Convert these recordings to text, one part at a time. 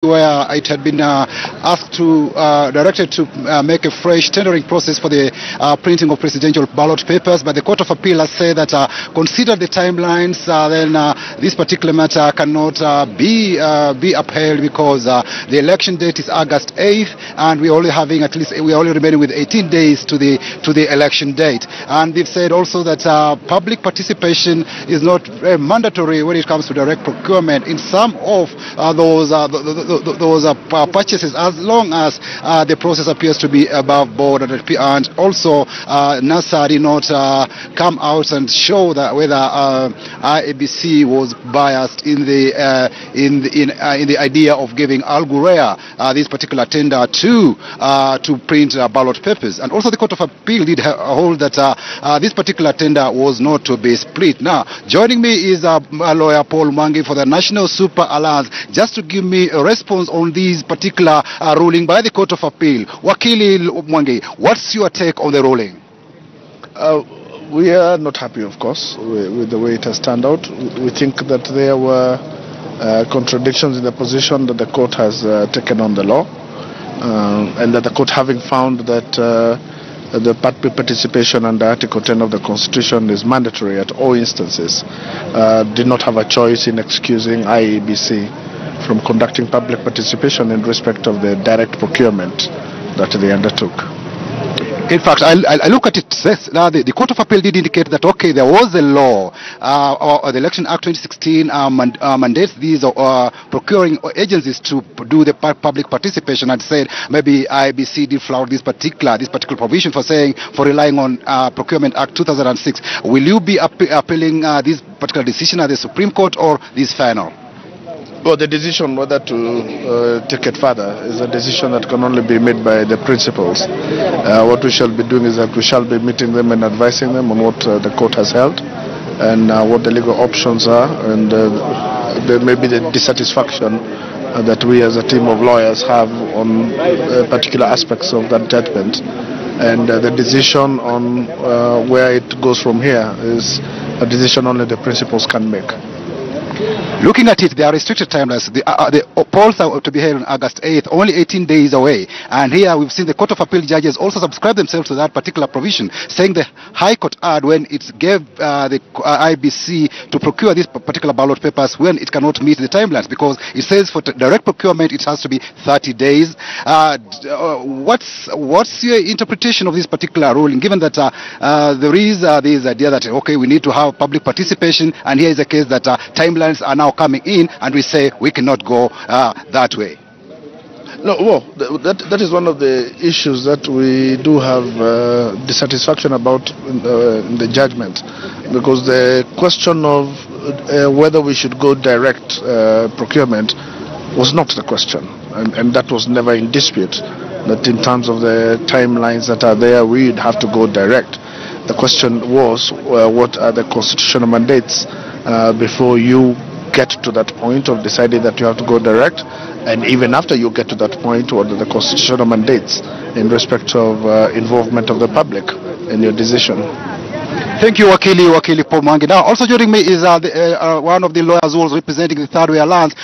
where it had been directed to make a fresh tendering process for the printing of presidential ballot papers, but the Court of Appeal has said that consider the timelines, then this particular matter cannot be upheld because the election date is August 8th, and we're only remaining with 18 days to the election date. And they've said also that public participation is not mandatory when it comes to direct procurement in some of those purchases, as long as the process appears to be above board, and also NASA did not come out and show that whether IABC was biased in the idea of giving Al Ghurair this particular tender to print ballot papers. And also the Court of Appeal did hold that this particular tender was not to be split. Now, joining me is lawyer Paul Mwangi for the National Super Alliance, just to give me a response on this particular ruling by the Court of Appeal. Wakili Mwangi, what's your take on the ruling? We are not happy, of course, with the way it has turned out. We think that there were contradictions in the position that the court has taken on the law, and that the court, having found that the public participation under Article 10 of the Constitution is mandatory at all instances, did not have a choice in excusing IEBC from conducting public participation in respect of the direct procurement that they undertook. In fact, I look at it, the Court of Appeal did indicate that, okay, there was a law, the Election Act 2016 mandates these procuring agencies to do the public participation, and said maybe IBC did flout this particular provision for relying on Procurement Act 2006. Will you be appealing this particular decision at the Supreme Court, or this final? Well, the decision whether to take it further is a decision that can only be made by the principals. What we shall be doing is that we shall be meeting them and advising them on what the court has held and what the legal options are, and there may be the dissatisfaction that we as a team of lawyers have on particular aspects of that judgment. And the decision on where it goes from here is a decision only the principals can make. Looking at it, there are restricted timelines. The polls are to be held on August 8th, only 18 days away. And here we've seen the Court of Appeal judges also subscribe themselves to that particular provision, saying the High Court erred when it gave the IBC to procure these particular ballot papers when it cannot meet the timelines, because it says for direct procurement it has to be 30 days. What's your interpretation of this particular ruling, given that there is this idea that, okay, we need to have public participation, and here is a case that timelines are now coming in, and we say we cannot go that way? No, well, that is one of the issues that we do have dissatisfaction about in the judgment, because the question of whether we should go direct procurement was not the question, and that was never in dispute, that in terms of the timelines that are there, we'd have to go direct. The question was what are the constitutional mandates before you get to that point of deciding that you have to go direct, and even after you get to that point, what are the constitutional mandates in respect of involvement of the public in your decision. Thank you, Wakili Paul Mwangi. Now, also joining me is one of the lawyers who was representing the Third Way Alliance.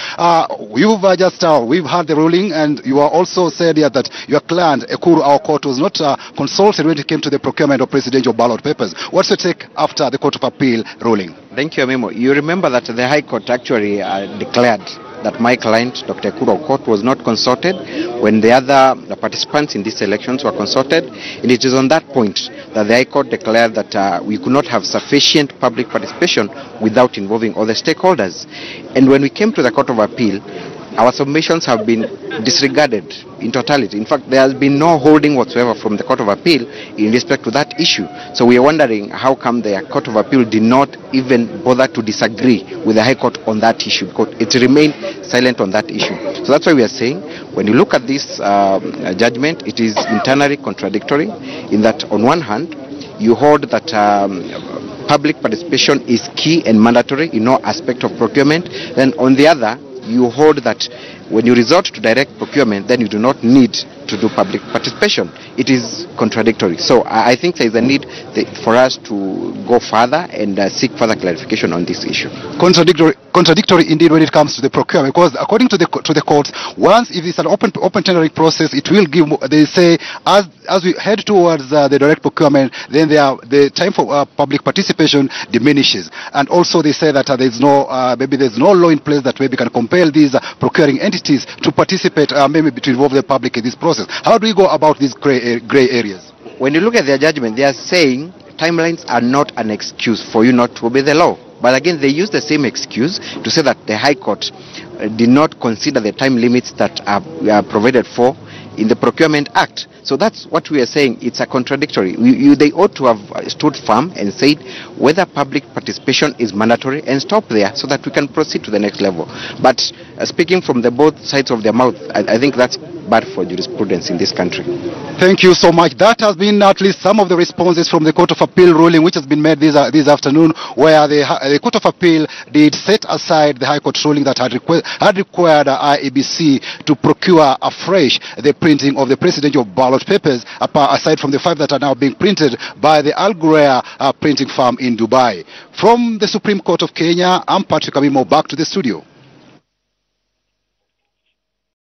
We've had the ruling, and you are also said here that your client, Ekuru Aukot, was not consulted when it came to the procurement of presidential ballot papers. What's your take after the Court of Appeal ruling? Thank you, Memo. You remember that the High Court actually declared that my client, Dr. Ekuru Aukot, was not consulted when the other participants in these elections were consulted. And it is on that point that the High Court declared that we could not have sufficient public participation without involving other stakeholders. And when we came to the Court of Appeal, our submissions have been disregarded in totality. In fact, there has been no holding whatsoever from the Court of Appeal in respect to that issue. So we are wondering how come the Court of Appeal did not even bother to disagree with the High Court on that issue, because it remained silent on that issue. So that's why we are saying, when you look at this judgment, it is internally contradictory, in that on one hand, you hold that public participation is key and mandatory in no aspect of procurement. Then on the other, you hold that when you resort to direct procurement, then you do not need to do public participation. It is contradictory. So I think there is a need for us to go further and seek further clarification on this issue. Contradictory indeed when it comes to the procurement, because according to the courts, once if it's an open tendering process, it will give, they say, as we head towards the direct procurement, then the time for public participation diminishes. And also they say that there's no law in place that maybe can compel these procuring entities to participate, maybe to involve the public in this process. How do we go about these gray areas? When you look at their judgment, they are saying timelines are not an excuse for you not to obey the law. But again, they use the same excuse to say that the High Court did not consider the time limits that are provided for in the Procurement Act. So that's what we are saying. It's a contradictory. They ought to have stood firm and said whether public participation is mandatory and stop there so that we can proceed to the next level. But speaking from the both sides of their mouth, I think that's bad for jurisprudence in this country. Thank you so much. That has been at least some of the responses from the Court of Appeal ruling which has been made this afternoon, where the Court of Appeal did set aside the High Court ruling that had required IEBC to procure afresh the printing of the presidential ballot papers, aside from the 5 that are now being printed by the Al Ghurair printing firm in Dubai. From the Supreme Court of Kenya, I'm Patrick Amimo, back to the studio.